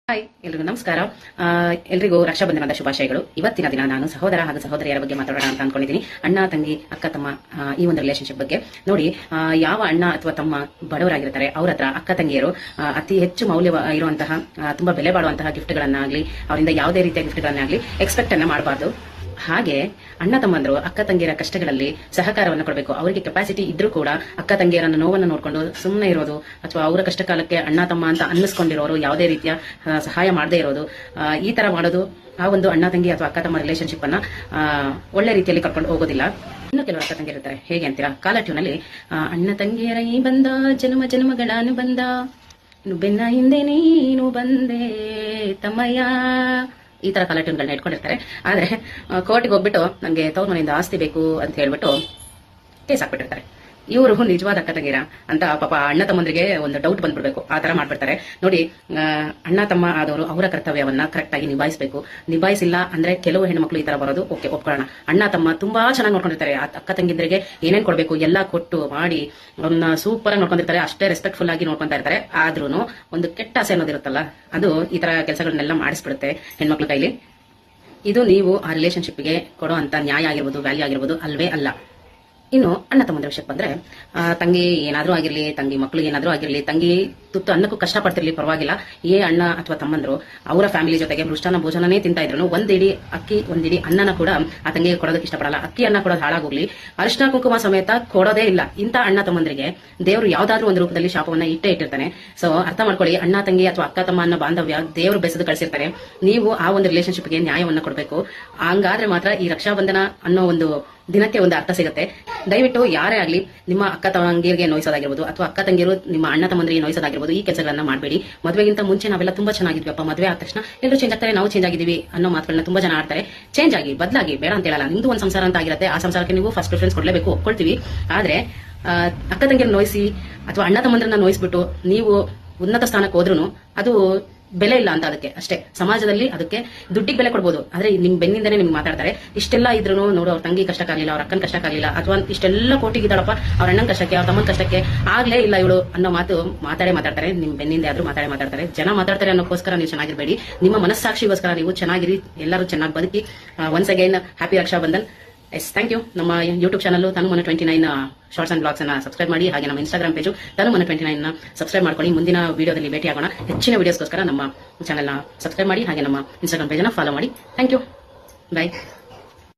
Hi ಎಲ್ರಿಗೂ ನಮಸ್ಕಾರ. ಎಲ್ರಿಗೂ ರಕ್ಷಾಬಂಧನದ ಶುಭಾಶಯಗಳು. ಇವತ್ತಿನ ದಿನ ನಾನು ಸಹೋದರ ಹಾಗೂ ಸಹೋದರಿಯರ ಬಗ್ಗೆ ಮಾತಾಡೋಣ ಅಂತ ಅನ್ಕೊಂಡಿದ್ದೀನಿ. ಅಣ್ಣ ತಂಗಿ ಅಕ್ಕ ತಮ್ಮ ಈ ಒಂದು ರಿಲೇಶನ್ಶಿಪ್ ಬಗ್ಗೆ ನೋಡಿ. ಯಾವ ಅಣ್ಣ ಅಥವಾ ತಮ್ಮ ಬಡವರಾಗಿರ್ತಾರೆ ಅವ್ರ ಹತ್ರ ಅಕ್ಕ ತಂಗಿಯರು ಅತಿ ಹೆಚ್ಚು ಮೌಲ್ಯ ಇರುವಂತಹ ತುಂಬಾ ಬೆಲೆ ಬಾಳುವಂತಹ ಗಿಫ್ಟ್ಗಳನ್ನಾಗ್ಲಿ ಅವರಿಂದ ಯಾವುದೇ ರೀತಿಯ ಗಿಫ್ಟ್ಗಳನ್ನಾಗ್ಲಿ ಎಕ್ಸ್ಪೆಕ್ಟ್ ಅನ್ನ ಮಾಡಬಾರ್ದು. ಹಾಗೆ ಅಣ್ಣ ತಮ್ಮಂದ್ರು ಅಕ್ಕ ತಂಗಿಯರ ಕಷ್ಟಗಳಲ್ಲಿ ಸಹಕಾರವನ್ನು ಕೊಡಬೇಕು. ಅವರಿಗೆ ಕೆಪಾಸಿಟಿ ಇದ್ರೂ ಕೂಡ ಅಕ್ಕ ತಂಗಿಯರನ್ನ ನೋವನ್ನು ನೋಡ್ಕೊಂಡು ಸುಮ್ಮನೆ ಇರೋದು ಅಥವಾ ಅವರ ಕಷ್ಟ ಕಾಲಕ್ಕೆ ಅಣ್ಣ ತಮ್ಮ ಅಂತ ಅನ್ನಿಸ್ಕೊಂಡಿರೋರು ಯಾವುದೇ ರೀತಿಯ ಸಹಾಯ ಮಾಡದೇ ಇರೋದು, ಈ ತರ ಮಾಡೋದು ಆ ಒಂದು ಅಣ್ಣ ತಂಗಿ ಅಥವಾ ಅಕ್ಕ ತಮ್ಮ ರಿಲೇಶನ್ಶಿಪ್ ಅನ್ನ ಒಳ್ಳೆ ರೀತಿಯಲ್ಲಿ ಕರ್ಕೊಂಡು ಹೋಗೋದಿಲ್ಲ. ಇನ್ನು ಕೆಲವರು ಅಕ್ಕ ತಂಗಿಯರು ಇರ್ತಾರೆ. ಹೇಗೆ ಅಂತೀರಾ? ಕಾಲ ಟ್ಯೂನಲ್ಲಿ ಅಣ್ಣ ತಂಗಿಯರ ಈ ಬಂದ ಜನ್ಮ ಜನ್ಮಗಳ ಅನುಬಂಧ ಬೆನ್ನ ಹಿಂದೆ ನೀನು ಬಂದೆ ತಮ್ಮಯ್ಯ, ಈ ತರ ಕಲಾಟೂನ್ಗಳನ್ನ ಇಟ್ಕೊಂಡಿರ್ತಾರೆ. ಆದ್ರೆ ಕೋರ್ಟಿಗೆ ಹೋಗ್ಬಿಟ್ಟು ನಂಗೆ ತವ್ರ ಮನೆಯಿಂದ ಆಸ್ತಿ ಬೇಕು ಅಂತ ಹೇಳ್ಬಿಟ್ಟು ಕೇಸ್ ಹಾಕ್ಬಿಟ್ಟಿರ್ತಾರೆ. ಇವರು ನಿಜವಾದ ಅಕ್ಕ ತಂಗಿರ ಅಂತ ಪಾಪ ಅಣ್ಣ ತಮ್ಮಂದ್ರಿಗೆ ಒಂದು ಡೌಟ್ ಬಂದ್ಬಿಡ್ಬೇಕು. ಆ ತರ ಮಾಡ್ಬಿಡ್ತಾರೆ ನೋಡಿ. ಅಣ್ಣ ತಮ್ಮ ಆದವರು ಅವರ ಕರ್ತವ್ಯವನ್ನ ಕರೆಕ್ಟ್ ಆಗಿ ನಿಭಾಯಿಸಬೇಕು. ನಿಭಾಯಿಸಿಲ್ಲ ಅಂದ್ರೆ ಕೆಲವು ಹೆಣ್ಮಕ್ಳು ಈ ತರ ಬರೋದು ಓಕೆ, ಒಪ್ಕೊಳ್ಳೋಣ. ಅಣ್ಣ ತಮ್ಮ ತುಂಬಾ ಚೆನ್ನಾಗಿ ನೋಡ್ಕೊಂಡಿರ್ತಾರೆ. ಅಕ್ಕ ತಂಗಿದ್ರಿಗೆ ಏನೇನ್ ಕೊಡ್ಬೇಕು ಎಲ್ಲ ಕೊಟ್ಟು ಮಾಡಿ ಅವ್ರನ್ನ ಸೂಪರ್ ಆಗಿ ನೋಡ್ಕೊಂಡಿರ್ತಾರೆ. ಅಷ್ಟೇ ರೆಸ್ಪೆಕ್ಟ್ಫುಲ್ ಆಗಿ ನೋಡ್ಕೊಂತಾ ಇರ್ತಾರೆ. ಆದ್ರೂ ಒಂದು ಕೆಟ್ಟ ಆಸೆ ಅನ್ನೋದಿರುತ್ತಲ್ಲ, ಅದು ಈ ತರ ಕೆಲಸಗಳನ್ನೆಲ್ಲ ಮಾಡಿಸ್ಬಿಡುತ್ತೆ ಹೆಣ್ಮಕ್ಳ ಕೈಲಿ. ಇದು ನೀವು ಆ ರಿಲೇಶನ್ಶಿಪ್ಗೆ ಕೊಡೋ ಅಂತ ನ್ಯಾಯ ಆಗಿರ್ಬೋದು, ವ್ಯಾಲ್ಯೂ ಆಗಿರ್ಬೋದು ಅಲ್ವೇ ಅಲ್ಲ. ಇನ್ನು ಅಣ್ಣ ತಮ್ಮಂದ್ರ ವಿಷಯಕ್ಕೆ ಬಂದ್ರೆ, ತಂಗಿ ಏನಾದ್ರೂ ಆಗಿರ್ಲಿ, ತಂಗಿ ಮಕ್ಕಳು ಏನಾದ್ರೂ ಆಗಿರ್ಲಿ, ತಂಗಿ ತುತ್ತು ಅನ್ನಕ್ಕೂ ಕಷ್ಟ ಪಡ್ತಿರ್ಲಿ ಪರವಾಗಿಲ್ಲ. ಅಣ್ಣ ಅಥವಾ ತಮ್ಮಂದ್ರು ಅವರ ಫ್ಯಾಮಿಲಿ ಜೊತೆಗೆ ಮೃಷ್ಟಾನ್ನ ಭೋಜನನೇ ತಿಂತಾ ಇದ್ರು ಒಂದಿಡಿ ಅಕ್ಕಿ ಒಂದಿಡಿ ಅನ್ನನ ಕೂಡ ಆ ತಂಗಿಗೆ ಕೊಡೋದಕ್ಕೆ ಇಷ್ಟಪಡಲ್ಲ. ಅಕ್ಕಿ ಅನ್ನ ಕೊಡೋದು ಹಾಳಾಗೋಗ್ಲಿ, ಅರಿಶಿನ ಕುಂಕುಮ ಸಮೇತ ಕೊಡೋದೇ ಇಲ್ಲ. ಇಂಥ ಅಣ್ಣ ತಮ್ಮಂದ್ರಿಗೆ ದೇವರು ಯಾವ್ದಾದ್ರು ಒಂದು ರೂಪದಲ್ಲಿ ಶಾಪವನ್ನ ಇಟ್ಟಿರ್ತಾನೆ. ಸೊ ಅರ್ಥ ಮಾಡ್ಕೊಳ್ಳಿ, ಅಣ್ಣ ತಂಗಿ ಅಥವಾ ಅಕ್ಕ ತಮ್ಮ ಅನ್ನೋ ಬಾಂಧವ್ಯ ದೇವರು ಬೆಸೆದು ಕಳಿಸಿರ್ತಾರೆ. ನೀವು ಆ ಒಂದು ರಿಲೇಶನ್ಶಿಪ್ಗೆ ನ್ಯಾಯವನ್ನ ಕೊಡಬೇಕು. ಹಂಗಾದ್ರೆ ಮಾತ್ರ ಈ ರಕ್ಷಾಬಂಧನ ಅನ್ನೋ ಒಂದು ದಿನಕ್ಕೆ ಒಂದು ಅರ್ಥ ಸಿಗುತ್ತೆ. ದಯವಿಟ್ಟು ಯಾರೇ ಆಗ್ಲಿ ನಿಮ್ಮ ಅಕ್ಕ ತಂಗಿಯರಿಗೆ ನೋಯಿಸೋದಾಗಿರ್ಬೋದು ಅಥವಾ ಅಕ್ಕ ತಂಗಿಯರು ನಿಮ್ಮ ಅಣ್ಣ ತಮ್ಮಂದ್ರಿಗೆ ನೋಯಿಸೋದಾಗಿರ್ಬೋದು, ಈ ಕೆಲಸಗಳನ್ನ ಮಾಡಬೇಡಿ. ಮದುವೆಗಿಂತ ಮುಂಚೆ ನಾವೆಲ್ಲ ತುಂಬಾ ಚೆನ್ನಾಗಿದ್ವಿಪ್ಪ, ಮದುವೆ ಆದ ತಕ್ಷಣ ಎಲ್ಲರೂ ಚೇಂಜ್ ಆಗ್ತಾರೆ, ನಾವು ಚೇಂಜ್ ಆಗಿದೀವಿ ಅನ್ನೋ ಮಾತುಗಳನ್ನ ತುಂಬಾ ಜನ ಆಡ್ತಾರೆ. ಚೇಂಜ್ ಆಗಿ ಬದಲಾಗಿ, ಬೇಡ ಅಂತ ಹೇಳಲ್ಲ. ನಿಮ್ದು ಒಂದು ಸಂಸಾರ ಅಂತ ಆಗಿರುತ್ತೆ. ಆ ಸಂಸಾರಕ್ಕೆ ನೀವು ಫಸ್ಟ್ ಪ್ರಿಫರೆನ್ಸ್ ಕೊಡ್ಲೇಬೇಕು, ಒಪ್ಕೊಳ್ತೀವಿ. ಆದ್ರೆ ಅಕ್ಕ ತಂಗಿಯನ್ನ ನೋಯಿಸಿ ಅಥವಾ ಅಣ್ಣ ತಮ್ಮಂದ್ರನ್ನ ನೋಯಿಸ್ಬಿಟ್ಟು ನೀವು ಉನ್ನತ ಸ್ಥಾನಕ್ಕೆ ಹೋದ್ರೂ ಅದು ಬೆಲೆ ಇಲ್ಲ ಅಂತ. ಅದಕ್ಕೆ ಅಷ್ಟೇ ಸಮಾಜದಲ್ಲಿ ಅದಕ್ಕೆ ದುಡ್ಡಿಗೆ ಬೆಲೆ ಕೊಡ್ಬೋದು. ಆದ್ರೆ ನಿಮ್ ಬೆನ್ನಿಂದನೇ ನಿಮ್ಗೆ ಮಾತಾಡ್ತಾರೆ. ಇಷ್ಟೆಲ್ಲ ಇದ್ರು ನೋಡು, ಅವ್ರ ತಂಗಿ ಕಷ್ಟಕ್ಕಾಗಲಿಲ್ಲ, ಅವ್ರ ಅಕ್ಕನ ಕಷ್ಟಕ್ಕಾಗಲಿಲ್ಲ, ಅಥವಾ ಇಷ್ಟೆಲ್ಲ ಕೋಟಿಗಿದ್ದಾಳಪ್ಪ ಅವ್ರ ಅಣ್ಣನ ಕಷ್ಟಕ್ಕೆ, ಅವ್ರ ತಮ್ಮನ ಕಷ್ಟಕ್ಕೆ ಆಗ್ಲೇ ಇಲ್ಲ ಇವಳು ಅನ್ನೋ ಮಾತು ಮಾತಾಡ್ತಾರೆ. ನಿಮ್ ಬೆನ್ನಿಂದ ಆದ್ರೂ ಮಾತಾಡ್ತಾರೆ. ಜನ ಮಾತಾಡ್ತಾರೆ ಅನ್ನೋಕ್ಕೋಸ್ಕರ ನೀವು ಚೆನ್ನಾಗಿರ್ಬೇಡಿ. ನಿಮ್ಮ ಮನಸ್ಸಾಕ್ಷಿಗೋಸ್ಕರ ನೀವು ಚೆನ್ನಾಗಿರಿ, ಎಲ್ಲರೂ ಚೆನ್ನಾಗಿ ಬದುಕಿ. Once again happy Raksha Bandhan. Yes, thank you. ನಮ್ಮ ಯೂಟ್ಯೂಬ್ ಚಾನಲ್ ತನು29 ಶಾರ್ಟ್ಸ್ ಅಂಡ್ ಬ್ಲಾಗ್ಸ್ ಅನ್ನ ಸಬ್ಸ್ಕ್ರೈಬ್ ಮಾಡಿ. ಹಾಗೆ ನಮ್ಮ ಇನ್ಸ್ಟಾಗ್ರಾಮ್ ಪೇಜು ತನು29 ಸಬ್ಸ್ಕ್ರೈಬ್ ಮಾಡ್ಕೊಳ್ಳಿ. ಮುಂದಿನ ವಿಡಿಯೋದಲ್ಲಿ ಭೇಟಿ ಆಗೋಣ. ಹೆಚ್ಚಿನ ವಿಡಿಯೋಸ್ಗೋಸ್ಕರ ನಮ್ಮ ಚಾನಲ್ನ ಸಬ್ಸ್ಕ್ರೈಬ್ ಮಾಡಿ. ಹಾಗೆ ನಮ್ಮ ಇನ್ಸ್ಟಾಗ್ರಾಮ್ ಪೇಜ್ ಅನ್ನ ಫಾಲೋ ಮಾಡಿ. Thank you. ಬಾಯ್.